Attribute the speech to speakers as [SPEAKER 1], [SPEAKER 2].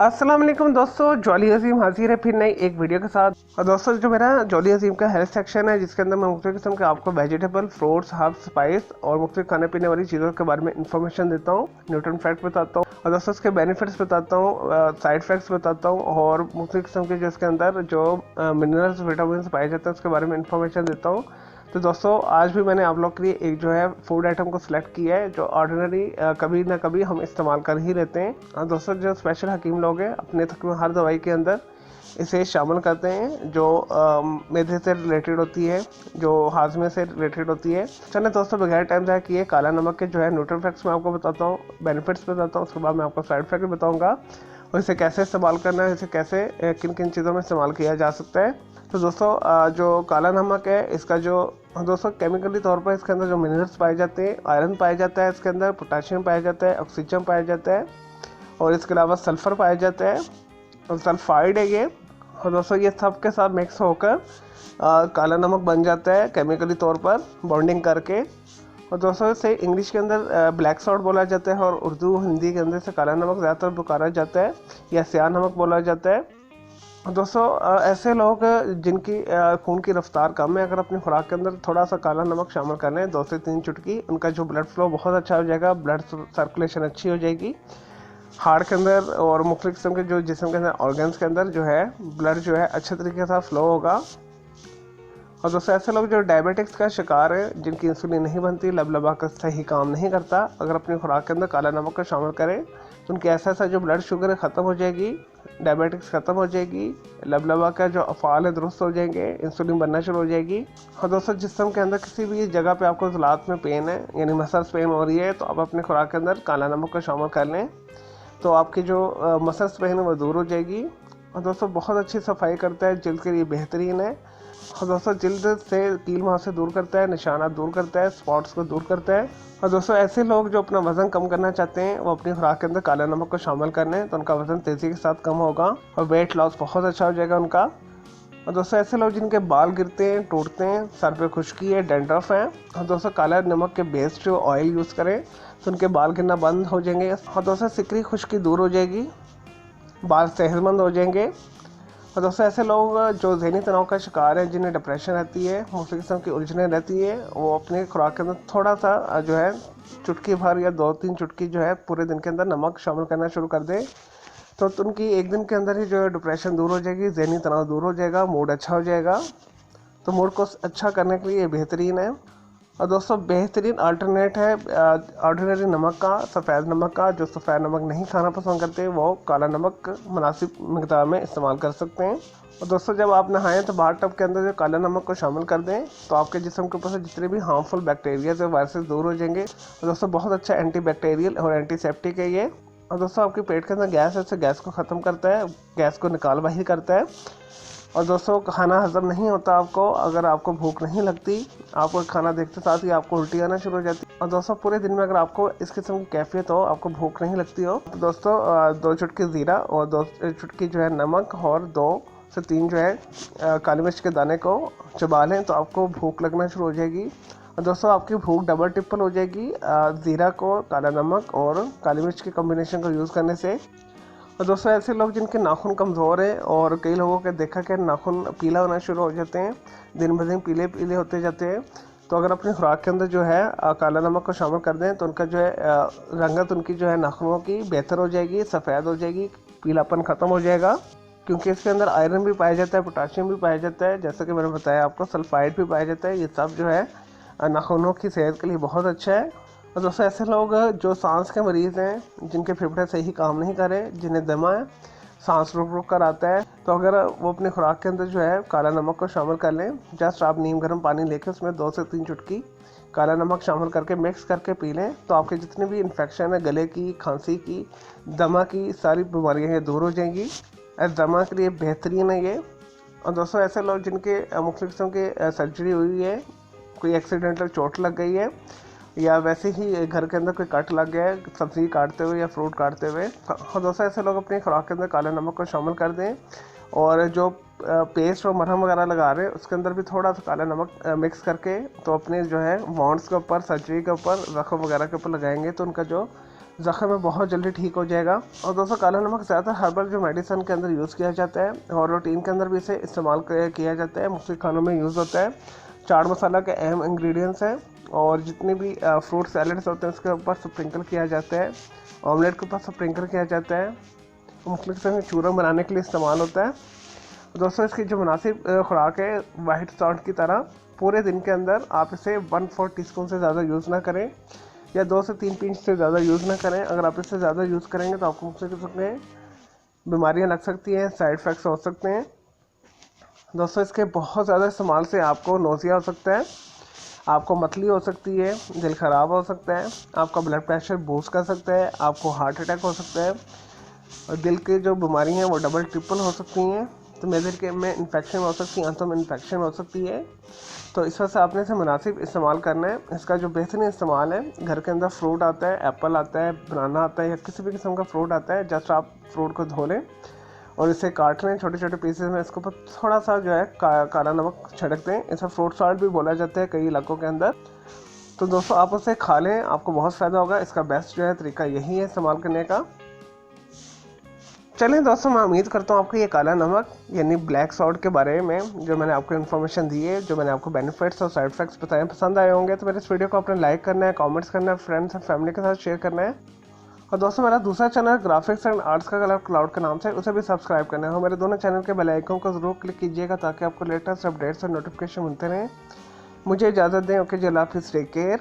[SPEAKER 1] अस्सलाम वालेकुम दोस्तों, जॉली अजीम हाजिर है फिर नई एक वीडियो के साथ। और दोस्तों जो मेरा जॉली अजीम का हेल्थ सेक्शन है, जिसके अंदर मैं मुख्तलिफ किस्म के आपको वेजिटेबल, फ्रूट्स, हर्ब्स, स्पाइस और मुख्तलिफ खाने पीने वाली चीज़ों के बारे में इंफॉर्मेशन देता हूँ, न्यूट्रिएंट फैक्ट बताता हूँ और दोस्तों उसके बेनिफिट्स बताता हूँ, साइड इफेक्ट्स बताता हूँ और मुख्तलिफ किस्म के जो इसके अंदर जो मिनरल्स, विटामिन पाए जाते हैं उसके बारे में इंफॉर्मेशन देता हूँ। तो दोस्तों आज भी मैंने आप लोग के लिए एक जो है फूड आइटम को सिलेक्ट किया है जो ऑर्डिनरी कभी ना कभी हम इस्तेमाल कर ही लेते हैं। और दोस्तों जो स्पेशल हकीम लोग हैं अपने तकरीबन हर दवाई के अंदर इसे शामिल करते हैं जो मैदे से रिलेटेड होती है, जो हाजमे से रिलेटेड होती है। चले दोस्तों बगैर टाइम ज़ाया किए काला नमक के जो है न्यूट्रिएंट फैक्ट्स मैं आपको बताता हूँ, बेनिफिट्स बताता हूँ, उसके बाद मैं आपको साइड इफेक्ट भी बताऊँगा और इसे कैसे इस्तेमाल करना है, इसे कैसे किन किन चीज़ों में इस्तेमाल किया जा सकता है। तो दोस्तों जो काला नमक है इसका जो दोस्तों केमिकली तौर पर इसके अंदर जो मिनरल्स पाए जाते हैं, आयरन पाया जाता है, इसके अंदर पोटाशियम पाया जाता है, ऑक्सीजन पाया जाता है और इसके अलावा सल्फ़र पाया जाता है और सल्फाइड है ये। और दोस्तों ये सब के साथ मिक्स होकर काला नमक बन जाता है केमिकली तौर पर बॉन्डिंग करके। और दोस्तों इसे इंग्लिश के अंदर ब्लैक सॉल्ट बोला जाता है और उर्दू हिंदी के अंदर से काला नमक ज़्यादातर पुकारा जाता है या स्याह नमक बोला जाता है। दोस्तों ऐसे लोग जिनकी खून की रफ्तार कम है, अगर अपनी खुराक के अंदर थोड़ा सा काला नमक शामिल कर लें 2 से 3 चुटकी, उनका जो ब्लड फ्लो बहुत अच्छा हो जाएगा, ब्लड सर्कुलेशन अच्छी हो जाएगी, हार्ट के अंदर और मुख्तलिफ किस्म के जो जिस्म के अंदर ऑर्गन्स के अंदर जो है ब्लड जो है अच्छे तरीके से फ्लो होगा। और दोस्तों ऐसे लोग जो डायबिटिक्स का शिकार है, जिनकी इंसुलिन नहीं बनती, लबलबा का सही काम नहीं करता, अगर अपनी खुराक के अंदर काला नमक का शामिल करें तो उनकी ऐसा जो ब्लड शुगर है ख़त्म हो जाएगी, डायबिटिक्स ख़त्म हो जाएगी, लबलबा का जो अफ़ाल है दुरुस्त हो जाएंगे, इंसुलिन बनना शुरू हो जाएगी। और दोस्तों जिस्म के अंदर किसी भी जगह पे आपको ज़लात में पेन है यानी मसल्स पेन हो रही है तो आप अपनी खुराक के अंदर काला नमक का शामिल कर लें तो आपकी जो मसल्स पेन है वो दूर हो जाएगी। और दोस्तों बहुत अच्छी सफाई करता है, जल्द के लिए बेहतरीन है। और दोस्तों जल्द से कील मुहासे दूर करता है, निशानात दूर करता है, स्पॉट्स को दूर करता है। और दोस्तों ऐसे लोग जो अपना वज़न कम करना चाहते हैं वो अपनी खुराक के अंदर काला नमक को शामिल कर लें तो उनका वज़न तेज़ी के साथ कम होगा और वेट लॉस बहुत अच्छा हो जाएगा उनका। और दोस्तों ऐसे लोग जिनके बाल गिरते हैं, टूटते हैं, सर पे खुश्की है, डैंड्रफ है, और दोस्तों काला नमक के बेस्ड जो ऑयल यूज़ करें तो उनके बाल गिरना बंद हो जाएंगे। और दोस्तों सिकरी खुश्की दूर हो जाएगी, बाल सेहतमंद हो जाएंगे। और दोस्तों ऐसे लोग जो ज़हनी तनाव का शिकार है, जिन्हें डिप्रेशन रहती है, मुख्तलिफ किस्म की उलझनें रहती है, वो अपने खुराक के अंदर थोड़ा सा जो है चुटकी भर या 2-3 चुटकी जो है पूरे दिन के अंदर नमक शामिल करना शुरू कर दे तो उनकी एक दिन के अंदर ही जो है डिप्रेशन दूर हो जाएगी, ज़हनी तनाव दूर हो जाएगा, मूड अच्छा हो जाएगा। तो मूड को अच्छा करने के लिए ये बेहतरीन है। और दोस्तों बेहतरीन अल्टरनेट है ऑर्डिनरी नमक का, सफ़ेद नमक का। जो सफ़ेद नमक नहीं खाना पसंद करते वो काला नमक मुनासिब मिकदार में इस्तेमाल कर सकते हैं। और दोस्तों जब आप नहाएं तो बाथ टब के अंदर जो काला नमक को शामिल कर दें तो आपके जिस्म के ऊपर से जितने भी हार्मफुल बैक्टीरिया और वायरसेस दूर हो जाएंगे। और दोस्तों बहुत अच्छा एंटी बैक्टीरियल और एंटीसेप्टिक है ये। और दोस्तों आपके पेट के अंदर गैस है, गैस को ख़त्म करता है, गैस को निकाल बाहर करता है। और दोस्तों खाना हजम नहीं होता आपको, अगर आपको भूख नहीं लगती, आपको खाना देखते साथ ही आपको उल्टी आना शुरू हो जाती है। और दोस्तों पूरे दिन में अगर आपको इस किस्म की कैफियत हो, आपको भूख नहीं लगती हो, तो दोस्तों 2 चुटकी ज़ीरा और 2 चुटकी जो है नमक और 2 से 3 जो है काली मिर्च के दाने को चबा लें तो आपको भूख लगना शुरू हो जाएगी। और दोस्तों आपकी भूख डबल ट्रिपल हो जाएगी ज़ीरा को, काला नमक और काली मिर्च के कम्बिनेशन को यूज़ करने से। और दोस्तों ऐसे लोग जिनके नाखून कमज़ोर हैं और कई लोगों के देखा कि नाखून पीला होना शुरू हो जाते हैं, दिन ब दिन पीले पीले होते जाते हैं, तो अगर अपनी खुराक के अंदर जो है काला नमक को शामिल कर दें तो उनका जो है रंगत उनकी जो है नाखूनों की बेहतर हो जाएगी, सफ़ेद हो जाएगी, पीलापन ख़त्म हो जाएगा। क्योंकि इसके अंदर आयरन भी पाया जाता है, पोटाशियम भी पाया जाता है, जैसा कि मैंने बताया आपको सल्फाइड भी पाया जाता है। ये सब जो है नाखूनों की सेहत के लिए बहुत अच्छा है। और दोस्तों ऐसे लोग जो सांस के मरीज़ हैं, जिनके फेफड़े सही काम नहीं कर रहे, जिन्हें दमा है, सांस रुक रुक कर आता है, तो अगर वो अपनी खुराक के अंदर जो है काला नमक को शामिल कर लें, जस्ट आप नीम गर्म पानी लेकर उसमें 2 से 3 चुटकी काला नमक शामिल करके मिक्स करके पी लें तो आपके जितने भी इन्फेक्शन है, गले की, खांसी की, दमा की, सारी बीमारियाँ ये दूर हो जाएंगी। दमा के लिए बेहतरीन है ये। और दोस्तों ऐसे लोग जिनके मुख्तलिफ किस्म की सर्जरी हुई है, कोई एक्सीडेंटल चोट लग गई है या वैसे ही घर के अंदर कोई कट लग गया है सब्ज़ी काटते हुए या फ्रूट काटते हुए, और दोस्तों ऐसे लोग अपनी खुराक के अंदर काला नमक को शामिल कर दें और जो पेस्ट और मरहम वगैरह लगा रहे हैं उसके अंदर भी थोड़ा सा काला नमक मिक्स करके तो अपने जो है वॉन्ड्स के ऊपर, सर्जरी के ऊपर, जख्म वगैरह के ऊपर लगाएंगे तो उनका जो ज़ख्म में बहुत जल्दी ठीक हो जाएगा। और दोस्तों काला नमक ज़्यादातर हर्बल जो मेडिसिन के अंदर यूज़ किया जाता है और रूटीन के अंदर भी इसे इस्तेमाल किया जाता है, मुख्तलिफ खानों में यूज़ होता है। चाट मसाला के अहम इंग्रेडिएंट्स हैं और जितने भी फ्रूट सैलड्स होते हैं उसके ऊपर स्प्रिंकल किया जाता है, ऑमलेट के ऊपर स्प्रिंकल किया जाता है, मुख्तलिफ किस्म के चूरमा बनाने के लिए इस्तेमाल होता है। दोस्तों इसकी जो मुनासिब खुराक है वाइट सॉल्ट की तरह, पूरे दिन के अंदर आप इसे 1/4 टीस्पून से ज़्यादा यूज़ ना करें या 2 से 3 पिंच से ज़्यादा यूज़ ना करें। अगर आप इससे ज़्यादा यूज़ करेंगे तो आपको मुख्तलिफ किस्म के बीमारियाँ लग सकती हैं, साइड इफ़ेक्ट्स हो सकते हैं। दोस्तों इसके बहुत ज़्यादा इस्तेमाल से आपको नोज़िया हो सकता है, आपको मतली हो सकती है, दिल ख़राब हो सकता है, आपका ब्लड प्रेशर बूस्ट कर सकता है, आपको हार्ट अटैक हो सकता है और दिल की जो बीमारी हैं वो डबल ट्रिपल हो सकती हैं। तो मेदे के में इन्फेक्शन हो सकती है, आंतों में इन्फेक्शन हो सकती है। तो इस वजह से आपने इसे मुनासिब इस्तेमाल करना है। इसका जो बेहतरीन इस्तेमाल है, घर के अंदर फ्रूट आता है, एप्पल आता है, बनाना आता है या किसी भी किस्म का फ्रूट आता है, जस्ट आप फ्रूट को धो लें और इसे काट लें छोटे छोटे पीसेस में। इसके ऊपर थोड़ा सा जो है काला नमक छिड़क दें। इसे फ्रूट सॉल्ट भी बोला जाता है कई इलाकों के अंदर। तो दोस्तों आप उसे खा लें, आपको बहुत फ़ायदा होगा। इसका बेस्ट जो है तरीका यही है इस्तेमाल करने का। चलें दोस्तों, मैं उम्मीद करता हूँ आपको ये काला नमक यानी ब्लैक सॉल्ट के बारे में जो मैंने आपको इन्फॉर्मेशन दी है, जो मैंने आपको बेनिफिट्स और साइड इफेक्ट्स बताए पसंद आए होंगे। तो मेरे इस वीडियो को आपने लाइक करना है, कमेंट्स करना है, फ्रेंड्स और फैमिली के साथ शेयर करना है। और दोस्तों मेरा दूसरा चैनल ग्राफिक्स एंड आर्ट्स का कलर क्लाउड के नाम से, उसे भी सब्सक्राइब करना है और मेरे दोनों चैनल के बेल आइकन को ज़रूर क्लिक कीजिएगा ताकि आपको लेटेस्ट अपडेट्स और नोटिफिकेशन मिलते रहें। मुझे इजाज़त दें। ओके जी, अल्लाह हाफिज़, टेक केयर।